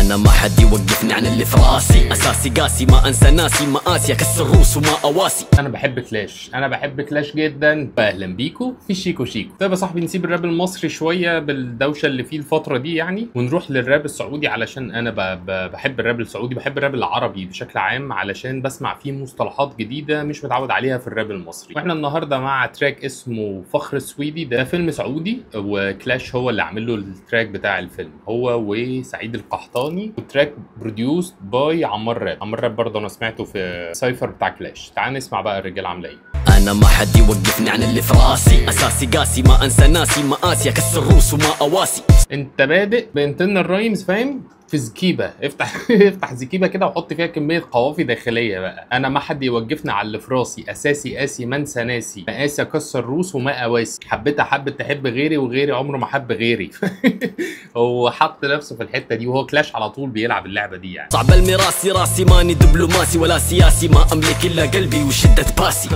انا ما حد يوقفني عن اللي في راسي، اساسي قاسي ما انسى ناسي، مقاسي اكسر روس وما اواسي. انا بحب كلاش، انا بحب كلاش جدا. اهلا بيكو في شيكو شيكو. طيب يا صاحبي، نسيب الراب المصري شويه بالدوشه اللي فيه الفتره دي يعني، ونروح للراب السعودي، علشان انا بحب الراب السعودي، بحب الراب العربي بشكل عام، علشان بسمع فيه مصطلحات جديده مش متعود عليها في الراب المصري. واحنا النهارده مع تراك اسمه فخر السويدي، ده فيلم سعودي وكلاش هو اللي عامل له التراك بتاع الفيلم، هو وسعيد القحطاني، والتراك بروديوسد باي عمار راب. عمار راب برضه انا سمعته في سايفر بتاع كلاش. تعال نسمع بقى الرجال عامله ايه. انا ما حد يوقفني عن اللي في راسي، اساسي قاسي ما انسى ناسي، مقاسي اكسر روس وما اواسي. انت بادئ بانترنال رايمز، فاهم؟ في زكيبه افتح افتح زكيبه كده وحط فيها كميه قوافي داخليه بقى. انا ما حد يوقفني على اللي في راسي، اساسي قاسي ما انسى ناسي، مقاسي اكسر روس وما اواسي، حبيت احب تحب غيري وغيري عمره ما حب غيري. هو حط نفسه في الحته دي، وهو كلاش على طول بيلعب اللعبه دي يعني. صعب المراسي راسي، ماني دبلوماسي ولا سياسي، ما املك الا قلبي وشده باسي.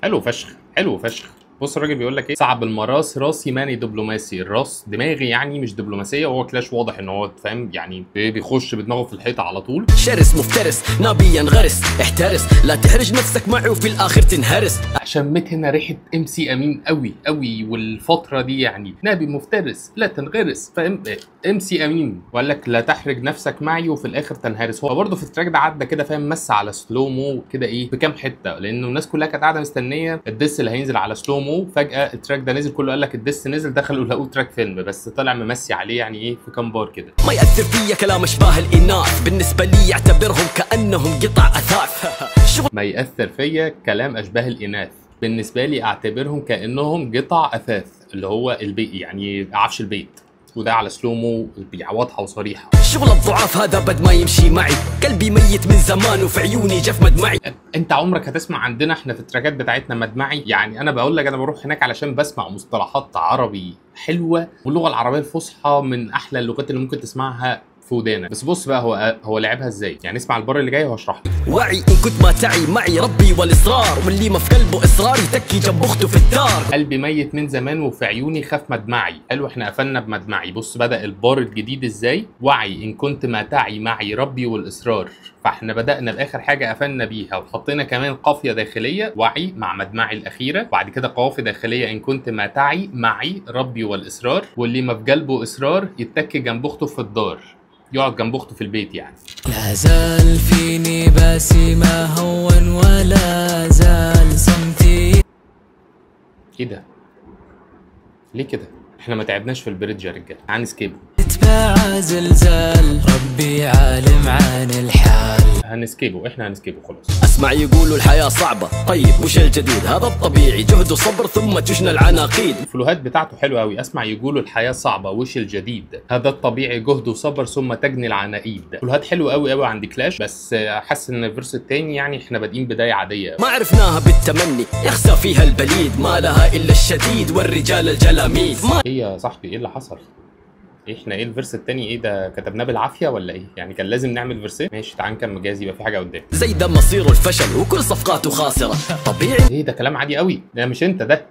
حلو فشخ، حلو فشخ. بص الراجل بيقول لك ايه، صعب المراس راسي ماني دبلوماسي، الراس دماغي يعني مش دبلوماسيه. وهو كلاش واضح ان هو فاهم يعني بيخش بدماغه في الحيطه على طول. شرس مفترس نابي ينغرس، احترس لا تحرج نفسك معي وفي الاخر تنهرس. شميت هنا ريحه ام سي امين قوي قوي، والفتره دي يعني نابي مفترس لا تنغرس، فاهم؟ ام سي امين وقال لك لا تحرج نفسك معي وفي الاخر تنهرس. هو برضه في التراك ده عدى كده فاهم، مس على سلومو كده ايه في كام حته، لانه الناس كلها كانت قاعده مستنيه الدس اللي هينزل على سلومو. فجاه التراك ده نزل، كله قال لك الدس نزل، دخلوا لقوه تراك فيلم، بس طلع ممسي عليه يعني ايه في كام بار كده. ما يأثر فيا كلام اشباه الاناث، بالنسبه لي اعتبرهم كانهم قطع اثاث. شغل ما يأثر فيا كلام اشباه الاناث، بالنسبه لي اعتبرهم كانهم قطع اثاث، اللي هو البيت يعني عفش البيت. وده على سلومو واضحه وصريحه. شغل الضعاف هذا بد ما يمشي معي، قلبي ميت من زمان وفي عيوني جف مدمعي. انت عمرك هتسمع عندنا احنا في التراكات بتاعتنا مدمعي؟ يعني انا بقول لك انا بروح هناك علشان بسمع مصطلحات عربي حلوه، واللغه العربيه الفصحى من احلى اللغات اللي ممكن تسمعها في ودانك. بس بص بقى هو لعبها ازاي يعني. اسمع البار اللي جاي وهشرح لك. وعي ان كنت ما تعي معي ربي والاصرار، واللي ما في قلبه اصرار يتكي جنب اخته في الدار. قلبي ميت من زمان وفي عيوني خاف مدمعي. حلو، احنا قفلنا بمدمعي. بص بدأ البار الجديد ازاي. وعي ان كنت ما تعي معي ربي والاصرار. فاحنا بدأنا باخر حاجه قفلنا بيها، وحطينا كمان قافيه داخليه وعي مع مدمعي الاخيره، وبعد كده قوافي داخليه ان كنت ما تعي معي ربي والاصرار، واللي ما في قلبه اصرار يتكي جنب اخته في الدار، يقعد جنب اخته في البيت يعني. لا زال فيني باسي ما هون ولا زال صمتي. ايه ده؟ ليه كده؟ احنا ما تعبناش في البريدج يا رجاله. تعال نسكيبه. اتباع زلزال ربي عالم عن الحال. هنسكيبه، احنا هنسكيبه خلاص. اسمع يقولوا الحياه صعبه، طيب وش الجديد؟ هذا الطبيعي جهد وصبر ثم تجنى العناقيد. الفلوهات بتاعته حلوه قوي. اسمع يقولوا الحياه صعبه وش الجديد، هذا الطبيعي جهد وصبر ثم تجني العناقيد. الفلوهات حلوه قوي قوي عند كلاش، بس حاسس ان الفيرس التاني يعني احنا بادئين بدايه عاديه. ما عرفناها بالتمني يخسى فيها البليد، ما لها الا الشديد والرجال الجلاميد. ايه يا صاحبي ايه اللي حصل؟ احنا ايه الفيرس التاني ايه ده؟ كتبناه بالعافيه ولا ايه؟ يعني كان لازم نعمل فيرسين؟ ماشي تعال نكمل، جاهز يبقى في حاجه قدام. زي ده مصيره الفشل وكل صفقاته خاسره، طبيعي. ايه ده كلام عادي قوي، ده مش انت ده.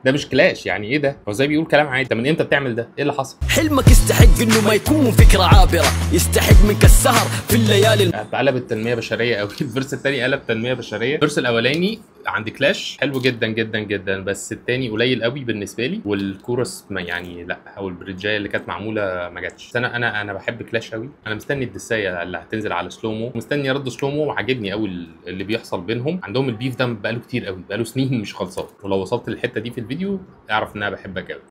ده مش كلاش يعني. ايه ده؟ هو زي بيقول كلام عادي. انت من امتى بتعمل ده؟ ايه اللي حصل؟ حلمك يستحق انه ما يكون فكره عابره، يستحق منك السهر في الليالي. قلب التنميه بشريه قوي. الفيرس الثاني قلب تنميه بشريه. الفيرس الاولاني عند كلاش حلو جدا جدا جدا، بس الثاني قليل قوي بالنسبه لي، والكورس ما يعني لا، او البريدجايه اللي كانت معموله ما جاتش. انا بحب كلاش قوي. انا مستني الدسايه اللي هتنزل على سلومو، مستني رد سلومو، وعاجبني قوي اللي بيحصل بينهم. عندهم البيف ده بقاله كتير قوي، بقاله سنين مش خلصان. ولو وصلت للحته دي في الفيديو اعرف ان انا بحبك قوي.